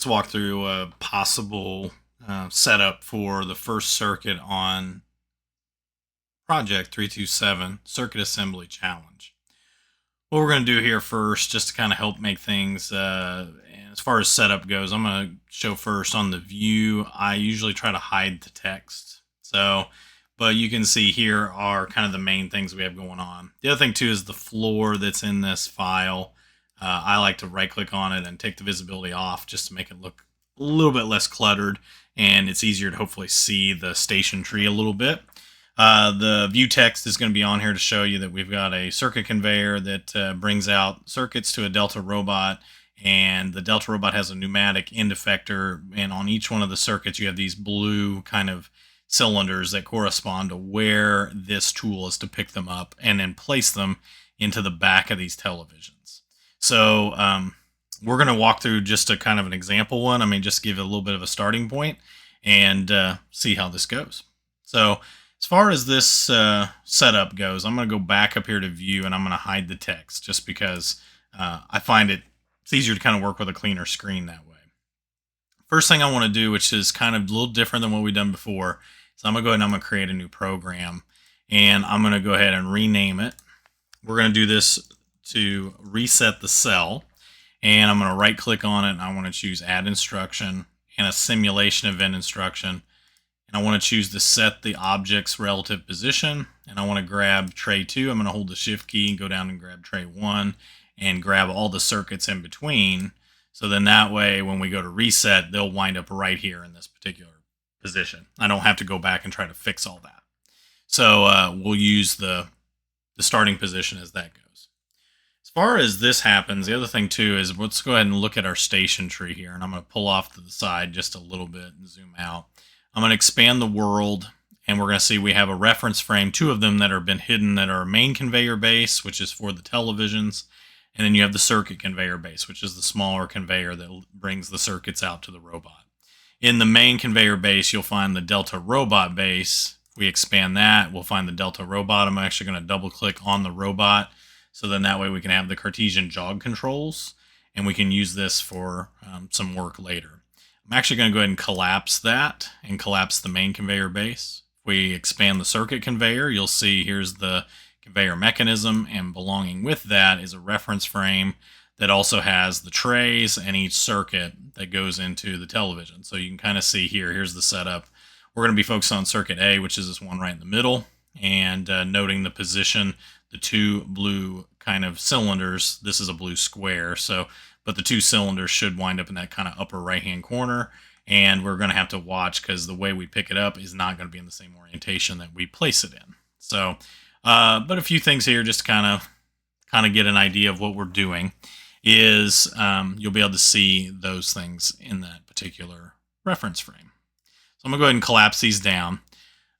Let's walk through a possible setup for the first circuit on project 327 Circuit Assembly Challenge. What we're going to do here first, just to kind of help make things, as far as setup goes, I'm going to show first on the view. I usually try to hide the text. But you can see here are kind of the main things we have going on. The other thing too is the floor that's in this file. I like to right click on it and take the visibility off just to make it look a little bit less cluttered, and it's easier to hopefully see the station tree a little bit. The view text is going to be on here to show you that we've got a circuit conveyor that brings out circuits to a Delta robot, and the Delta robot has a pneumatic end effector, and on each one of the circuits you have these blue kind of cylinders that correspond to where this tool is to pick them up and then place them into the back of these televisions. So we're going to walk through just a kind of an example one. I mean, just give it a little bit of a starting point and see how this goes. So as far as this setup goes, I'm going to go back up here to view, and I'm going to hide the text just because I find it's easier to kind of work with a cleaner screen that way. First thing I want to do, which is kind of a little different than what we've done before, so I'm going to go ahead and I'm going to create a new program, and I'm going to go ahead and rename it. We're going to do this to reset the cell, and I'm going to right click on it, and I want to choose add instruction and a simulation event instruction, and I want to choose to set the object's relative position, and I want to grab tray 2. I'm going to hold the shift key and go down and grab tray 1 and grab all the circuits in between, so then that way when we go to reset, they'll wind up right here in this particular position. I don't have to go back and try to fix all that. So we'll use the starting position as that goes. As far as this happens, the other thing too is let's go ahead and look at our station tree here, and I'm going to pull off to the side just a little bit and zoom out. I'm going to expand the world, and we're going to see we have a reference frame, 2 of them that have been hidden, that are main conveyor base, which is for the televisions, and then you have the circuit conveyor base, which is the smaller conveyor that brings the circuits out to the robot. In the main conveyor base, you'll find the Delta robot base. If we expand that, we'll find the Delta robot. I'm actually going to double click on the robot, so then that way we can have the Cartesian jog controls, and we can use this for some work later. I'm actually going to go ahead and collapse that and collapse the main conveyor base. If we expand the circuit conveyor, you'll see here's the conveyor mechanism, and belonging with that is a reference frame that also has the trays and each circuit that goes into the television. So you can kind of see here's the setup. We're going to be focused on circuit A, which is this one right in the middle, and noting the position, the 2 blue kind of cylinders. This is a blue square, but the 2 cylinders should wind up in that kind of upper right-hand corner, and we're going to have to watch because the way we pick it up is not going to be in the same orientation that we place it in. So, but a few things here just to kind of get an idea of what we're doing is you'll be able to see those things in that particular reference frame. So I'm going to go ahead and collapse these down.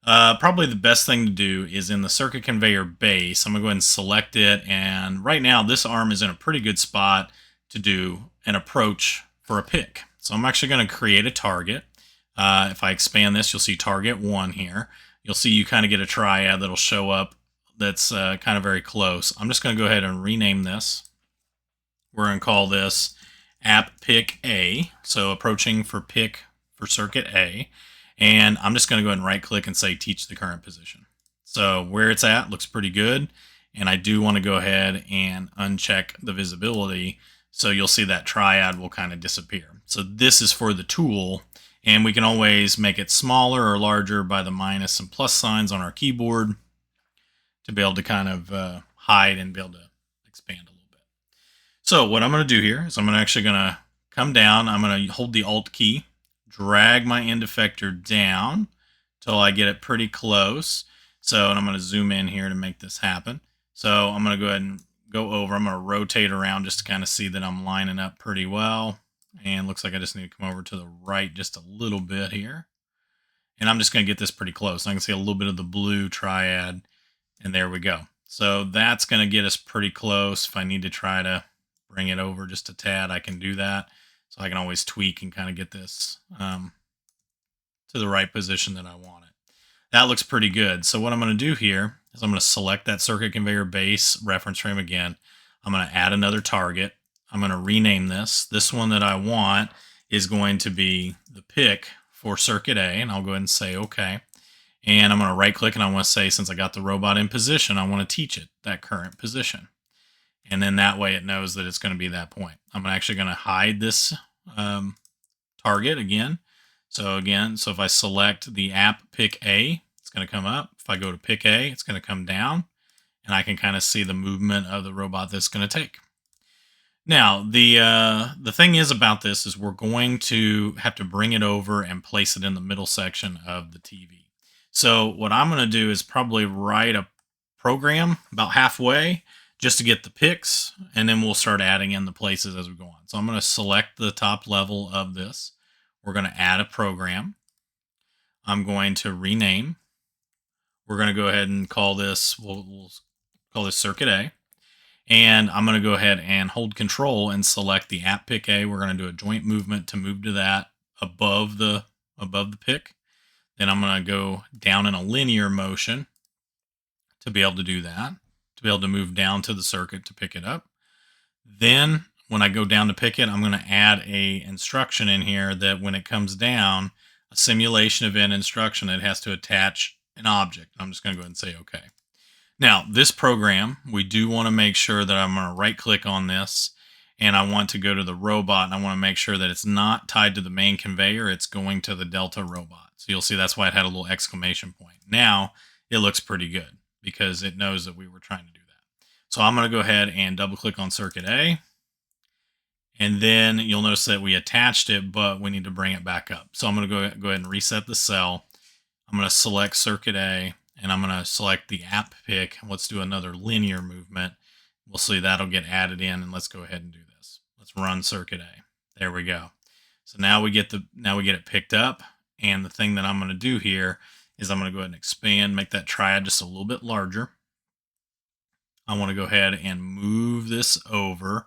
Probably the best thing to do is in the circuit conveyor base, I'm going to go ahead and select it, and right now this arm is in a pretty good spot to do an approach for a pick. So I'm actually going to create a target. If I expand this, you'll see target 1 here. You'll see you kind of get a triad that'll show up that's kind of very close. I'm just going to go ahead and rename this. We're going to call this app pick A, so approaching for pick for circuit A, and I'm just going to go ahead and right click and say teach the current position. So where it's at looks pretty good, and I do want to go ahead and uncheck the visibility, so you'll see that triad will kind of disappear. So this is for the tool, and we can always make it smaller or larger by the minus and plus signs on our keyboard to be able to kind of hide and be able to expand a little bit. So what I'm going to do here is I'm actually going to come down. I'm going to hold the Alt key, drag my end effector down till I get it pretty close. So, and I'm going to zoom in here to make this happen. So I'm going to go ahead and go over. I'm going to rotate around just to kind of see that I'm lining up pretty well. And looks like I just need to come over to the right just a little bit here. And I'm just going to get this pretty close. I can see a little bit of the blue triad, and there we go. So that's going to get us pretty close. If I need to try to bring it over just a tad, I can do that. So I can always tweak and kind of get this to the right position that I want it. That looks pretty good. So what I'm going to do here is I'm going to select that circuit conveyor base reference frame again. I'm going to add another target. I'm going to rename this. This one that I want is going to be the pick for circuit A, and I'll go ahead and say OK. And I'm going to right click and I want to say, since I got the robot in position, I want to teach it that current position. And then that way it knows that it's going to be that point. I'm actually going to hide this target again. So if I select the app pick A, it's going to come up. If I go to pick A, it's going to come down. And I can kind of see the movement of the robot that's going to take. Now, the thing is about this is we're going to have to bring it over and place it in the middle section of the TV. So what I'm going to do is probably write a program about halfway just to get the picks, and then we'll start adding in the places as we go on. So I'm going to select the top level of this. We're going to add a program. I'm going to rename. We're going to go ahead and call this, we'll call this circuit A. And I'm going to go ahead and hold control and select the app pick A. We're going to do a joint movement to move to that above the pick. Then I'm going to go down in a linear motion to be able to do that, to be able to move down to the circuit to pick it up. Then when I go down to pick it, I'm going to add a instruction in here that when it comes down, a simulation event instruction that has to attach an object. I'm just going to go ahead and say OK. Now, this program, we do want to make sure that I'm going to right click on this and I want to go to the robot and I want to make sure that it's not tied to the main conveyor. It's going to the Delta robot. So you'll see that's why it had a little exclamation point. Now it looks pretty good because it knows that we were trying to do that. So I'm going to go ahead and double click on circuit A. And then you'll notice that we attached it, but we need to bring it back up. So I'm going to go ahead and reset the cell. I'm going to select circuit A. And I'm going to select the app pick. Let's do another linear movement. We'll see that'll get added in, and let's go ahead and do this. Let's run circuit A. There we go. So now we get it picked up. And the thing that I'm going to do here is I'm going to go ahead and expand, make that triad just a little bit larger. I want to go ahead and move this over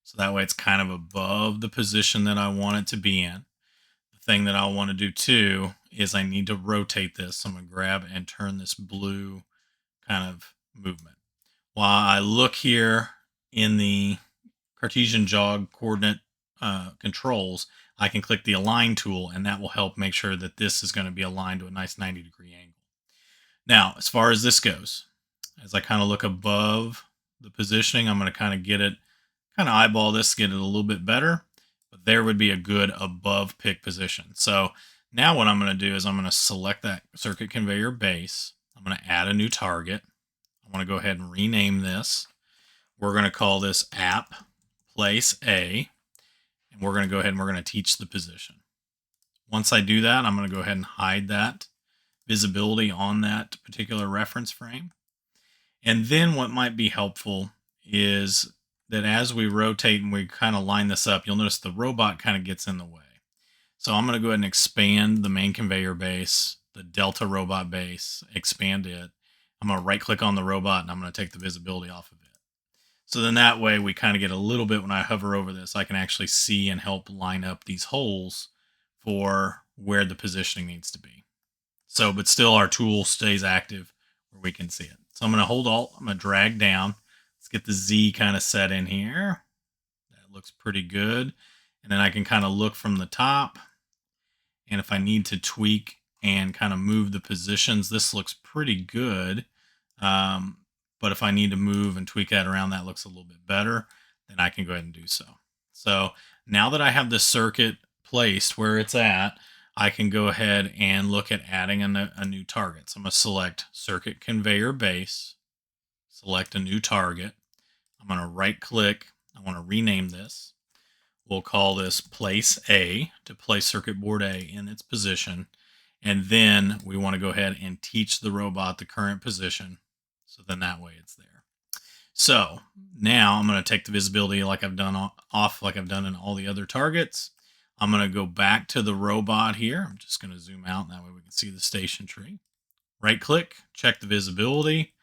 so that way it's kind of above the position that I want it to be in. Thing that I'll want to do too is I need to rotate this. So I'm going to grab and turn this blue kind of movement. While I look here in the Cartesian jog coordinate controls, I can click the align tool and that will help make sure that this is going to be aligned to a nice 90-degree angle. Now, as far as this goes, as I kind of look above the positioning, I'm going to kind of eyeball this, get it a little bit better. But there would be a good above pick position. So now what I'm going to do is I'm going to select that circuit conveyor base. I'm going to add a new target. I want to go ahead and rename this. We're going to call this app place A. And we're going to go ahead and we're going to teach the position. Once I do that, I'm going to go ahead and hide that visibility on that particular reference frame. And then what might be helpful is that as we rotate and we kind of line this up, you'll notice the robot kind of gets in the way. So I'm going to go ahead and expand the main conveyor base, the Delta robot base, expand it. I'm going to right click on the robot and I'm going to take the visibility off of it. So then that way we kind of get a little bit, when I hover over this, I can actually see and help line up these holes for where the positioning needs to be. So, but still our tool stays active where we can see it. So I'm going to hold Alt, I'm going to drag down. Let's get the Z kind of set in here. That looks pretty good. And then I can kind of look from the top. And if I need to tweak and kind of move the positions, this looks pretty good. But if I need to move and tweak that around, that looks a little bit better, then I can go ahead and do so. So now that I have this circuit placed where it's at, I can go ahead and look at adding a new target. So I'm going to select circuit conveyor base. Select a new target. I'm going to right click. I want to rename this. We'll call this place A to place circuit board A in its position. And then we want to go ahead and teach the robot the current position. So then that way it's there. So now I'm going to take the visibility like I've done like I've done in all the other targets. I'm going to go back to the robot here. I'm just going to zoom out. That way we can see the station tree. Right click, check the visibility.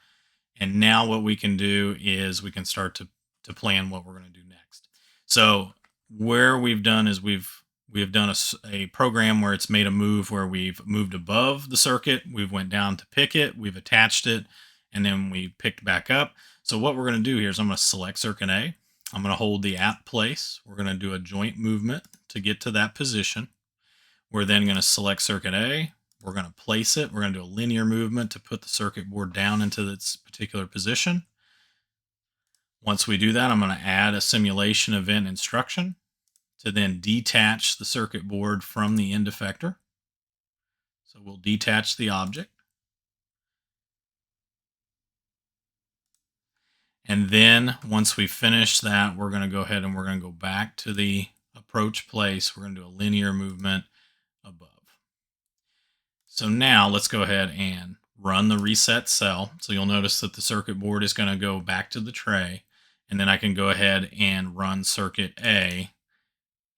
And now what we can do is we can start to plan what we're going to do next. So where we've done is we've done a program where it's made a move where we've moved above the circuit. We've went down to pick it. We've attached it. And then we picked back up. So what we're going to do here is I'm going to select circuit A. I'm going to hold the at place. We're going to do a joint movement to get to that position. We're then going to select circuit A. We're going to place it. We're going to do a linear movement to put the circuit board down into its particular position. Once we do that, I'm going to add a simulation event instruction to then detach the circuit board from the end effector. So we'll detach the object. And then once we finish that, we're going to go ahead and we're going to go back to the approach place. We're going to do a linear movement above. So now let's go ahead and run the reset cell. So you'll notice that the circuit board is going to go back to the tray. And then I can go ahead and run circuit A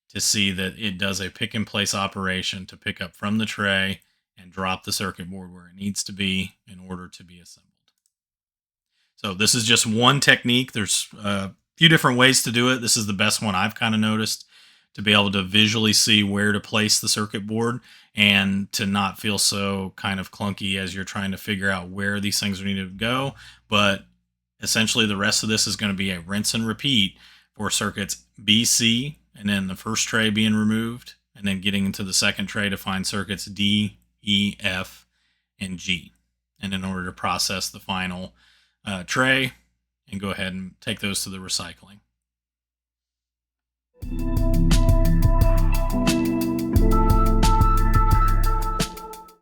to see that it does a pick and place operation to pick up from the tray and drop the circuit board where it needs to be in order to be assembled. So this is just one technique. There's a few different ways to do it. This is the best one I've kind of noticed, to be able to visually see where to place the circuit board and to not feel so kind of clunky as you're trying to figure out where these things need to go. But essentially the rest of this is going to be a rinse and repeat for circuits B, C, and then the first tray being removed, and then getting into the second tray to find circuits D, E, F, and G. And in order to process the final tray and go ahead and take those to the recycling.